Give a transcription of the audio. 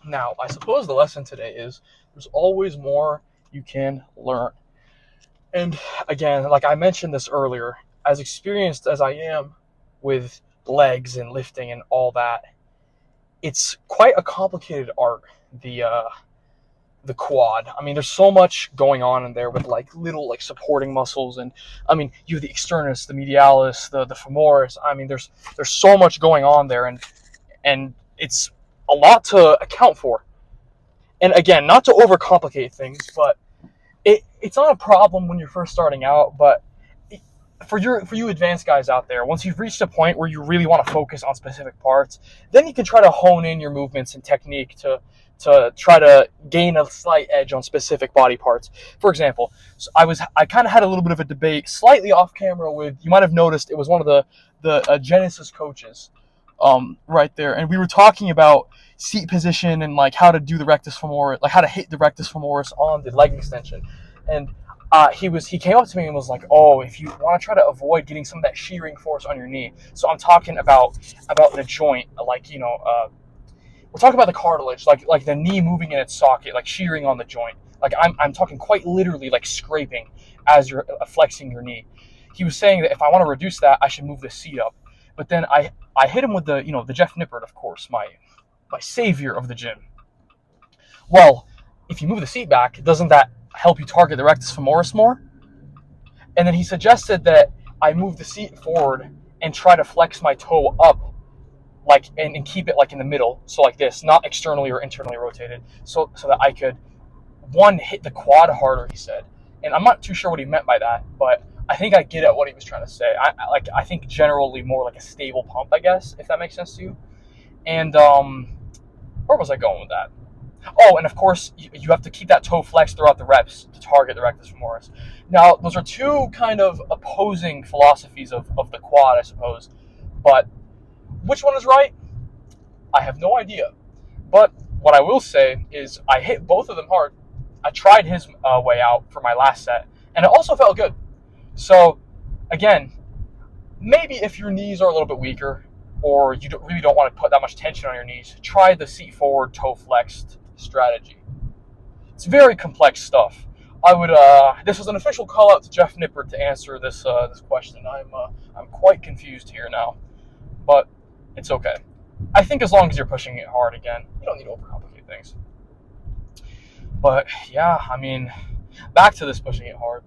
Now, I suppose the lesson today is there's always more you can learn. And again, like I mentioned this earlier, as experienced as I am with legs and lifting and all that, it's quite a complicated art. The quad. I mean, there's so much going on in there with like little like supporting muscles, and I mean, you have the externus, the medialis, the femoris. I mean, there's so much going on there, and it's a lot to account for. And again, not to overcomplicate things, but it's not a problem when you're first starting out, but for you advanced guys out there, once you've reached a point where you really want to focus on specific parts, then you can try to hone in your movements and technique to try to gain a slight edge on specific body parts. For example, so I kind of had a little bit of a debate, slightly off camera, with, you might have noticed, it was one of the Genesis coaches, right there, and we were talking about seat position and like how to do the rectus femoris, like how to hit the rectus femoris on the leg extension, and he came up to me and was like, "Oh, if you want to try to avoid getting some of that shearing force on your knee," so I'm talking about the joint, like, we're talking about the cartilage, like the knee moving in its socket, like shearing on the joint. Like I'm talking quite literally, like scraping as you're flexing your knee. He was saying that if I want to reduce that, I should move the seat up. But then I hit him with the Jeff Nippert, of course, my savior of the gym. Well, if you move the seat back, doesn't that help you target the rectus femoris more? And then he suggested that I move the seat forward and try to flex my toe up, like, and keep it like in the middle, so like this, not externally or internally rotated, so that I could, one, hit the quad harder, he said. And I'm not too sure what he meant by that, but I think I get at what he was trying to say. I think generally more like a stable pump, I guess, if that makes sense to you. And where was I going with that? Oh, and of course, you have to keep that toe flexed throughout the reps to target the rectus femoris. Now, those are two kind of opposing philosophies of the quad, I suppose. But which one is right? I have no idea. But what I will say is I hit both of them hard. I tried his way out for my last set, and it also felt good. So, again, maybe if your knees are a little bit weaker, or you really don't want to put that much tension on your knees, try the seat forward, toe flexed strategy. It's very complex stuff. I would. This was an official call out to Jeff Nippert to answer this question. I'm quite confused here now, but it's okay. I think as long as you're pushing it hard, again, you don't need to overcomplicate things. But yeah, I mean, back to this pushing it hard.